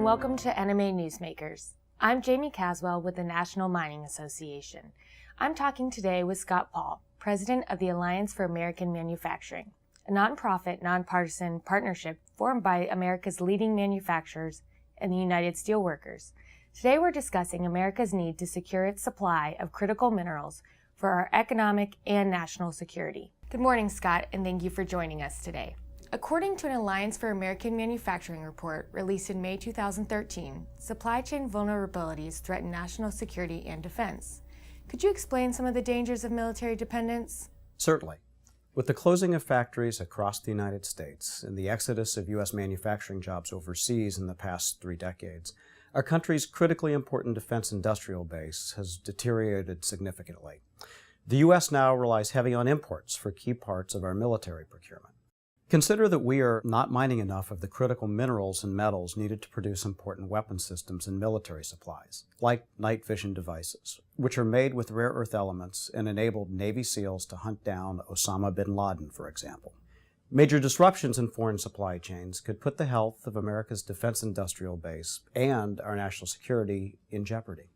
and welcome to NMA Newsmakers. I'm Jamie Caswell with the National Mining Association. I'm talking today with Scott Paul, president of the Alliance for American Manufacturing, a nonprofit, nonpartisan partnership formed by America's leading manufacturers and the United Steelworkers. Today we're discussing America's need to secure its supply of critical minerals for our economic and national security. Good morning, Scott, and thank you for joining us today. According to an Alliance for American Manufacturing report released in May 2013, supply chain vulnerabilities threaten national security and defense. Could you explain some of the dangers of military dependence? Certainly. With the closing of factories across the United States and the exodus of U.S. manufacturing jobs overseas in the past 3 decades, our country's critically important defense industrial base has deteriorated significantly. The U.S. now relies heavily on imports for key parts of our military procurement. Consider that we are not mining enough of the critical minerals and metals needed to produce important weapon systems and military supplies, like night vision devices, which are made with rare earth elements and enabled Navy SEALs to hunt down Osama bin Laden, for example. Major disruptions in foreign supply chains could put the health of America's defense industrial base and our national security in jeopardy.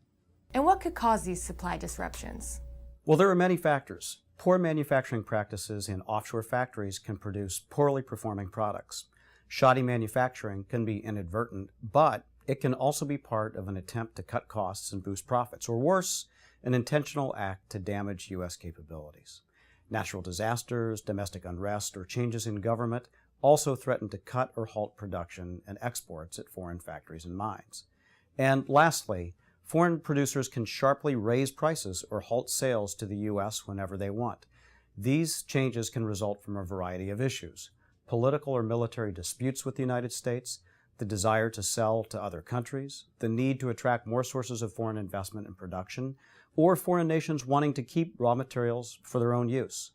And what could cause these supply disruptions? Well, there are many factors. Poor manufacturing practices in offshore factories can produce poorly performing products. Shoddy manufacturing can be inadvertent, but it can also be part of an attempt to cut costs and boost profits, or worse, an intentional act to damage U.S. capabilities. Natural disasters, domestic unrest, or changes in government also threaten to cut or halt production and exports at foreign factories and mines. And lastly, foreign producers can sharply raise prices or halt sales to the U.S. whenever they want. These changes can result from a variety of issues: political or military disputes with the United States, the desire to sell to other countries, the need to attract more sources of foreign investment and production, or foreign nations wanting to keep raw materials for their own use.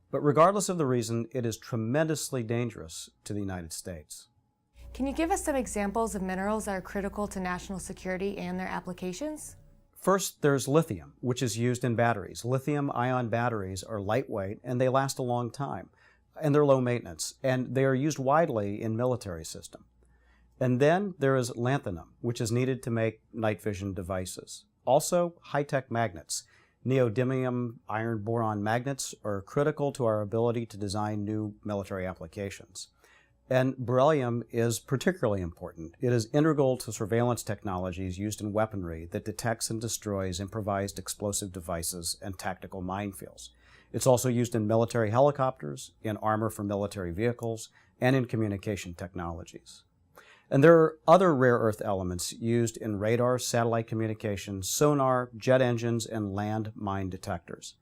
But regardless of the reason, it is tremendously dangerous to the United States. Can you give us some examples of minerals that are critical to national security and their applications? First, there's lithium, which is used in batteries. Lithium-ion batteries are lightweight and they last a long time, and they're low maintenance, and they are used widely in military systems. And then there is lanthanum, which is needed to make night vision devices. Also, high-tech magnets. Neodymium iron boron magnets are critical to our ability to design new military applications. And beryllium is particularly important. It is integral to surveillance technologies used in weaponry that detects and destroys improvised explosive devices and tactical minefields. It's also used in military helicopters, in armor for military vehicles, and in communication technologies. And there are other rare earth elements used in radar, satellite communications, sonar, jet engines, and land mine detectors.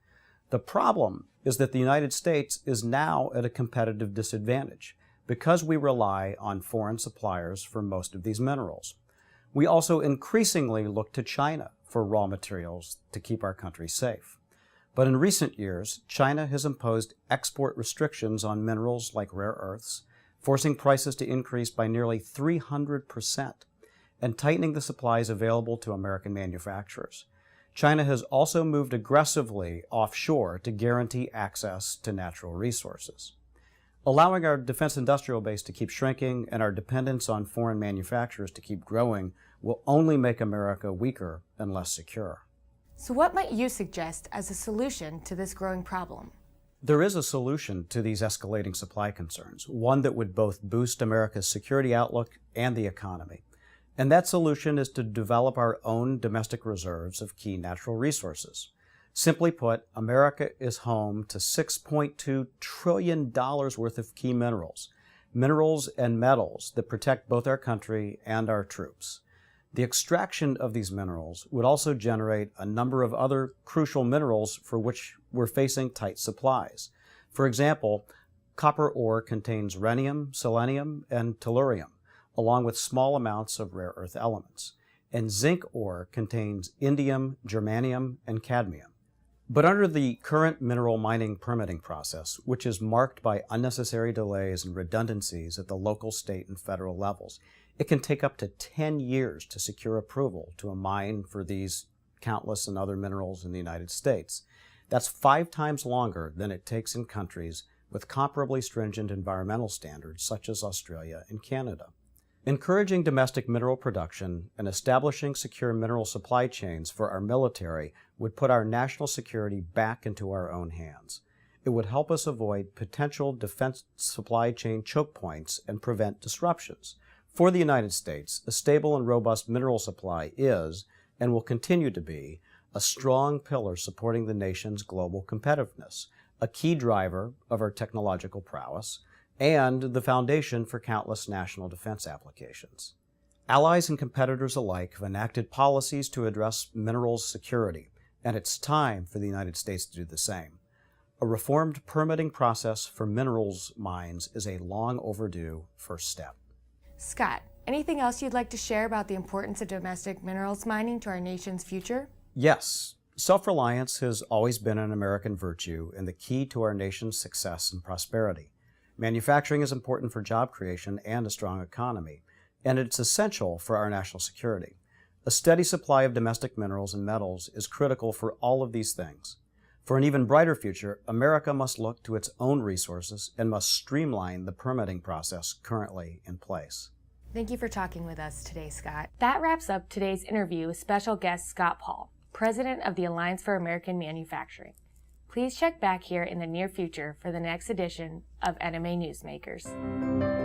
The problem is that the United States is now at a competitive disadvantage because we rely on foreign suppliers for most of these minerals. We also increasingly look to China for raw materials to keep our country safe. But in recent years, China has imposed export restrictions on minerals like rare earths, forcing prices to increase by nearly 300% and tightening the supplies available to American manufacturers. China has also moved aggressively offshore to guarantee access to natural resources. Allowing our defense industrial base to keep shrinking and our dependence on foreign manufacturers to keep growing will only make America weaker and less secure. So what might you suggest as a solution to this growing problem? There is a solution to these escalating supply concerns, one that would both boost America's security outlook and the economy. And that solution is to develop our own domestic reserves of key natural resources. Simply put, America is home to $6.2 trillion worth of key minerals and metals that protect both our country and our troops. The extraction of these minerals would also generate a number of other crucial minerals for which we're facing tight supplies. For example, copper ore contains rhenium, selenium, and tellurium, along with small amounts of rare earth elements. And zinc ore contains indium, germanium, and cadmium. But under the current mineral mining permitting process, which is marked by unnecessary delays and redundancies at the local, state, and federal levels, it can take up to 10 years to secure approval to a mine for these countless and other minerals in the United States. That's 5 times longer than it takes in countries with comparably stringent environmental standards such as Australia and Canada. Encouraging domestic mineral production and establishing secure mineral supply chains for our military would put our national security back into our own hands. It would help us avoid potential defense supply chain choke points and prevent disruptions. For the United States, a stable and robust mineral supply is, and will continue to be, a strong pillar supporting the nation's global competitiveness, a key driver of our technological prowess, and the foundation for countless national defense applications. Allies and competitors alike have enacted policies to address minerals security, and it's time for the United States to do the same. A reformed permitting process for minerals mines is a long overdue first step. Scott, anything else you'd like to share about the importance of domestic minerals mining to our nation's future? Yes. Self-reliance has always been an American virtue and the key to our nation's success and prosperity. Manufacturing is important for job creation and a strong economy, and it's essential for our national security. A steady supply of domestic minerals and metals is critical for all of these things. For an even brighter future, America must look to its own resources and must streamline the permitting process currently in place. Thank you for talking with us today, Scott. That wraps up today's interview with special guest Scott Paul, President of the Alliance for American Manufacturing. Please check back here in the near future for the next edition of NMA Newsmakers.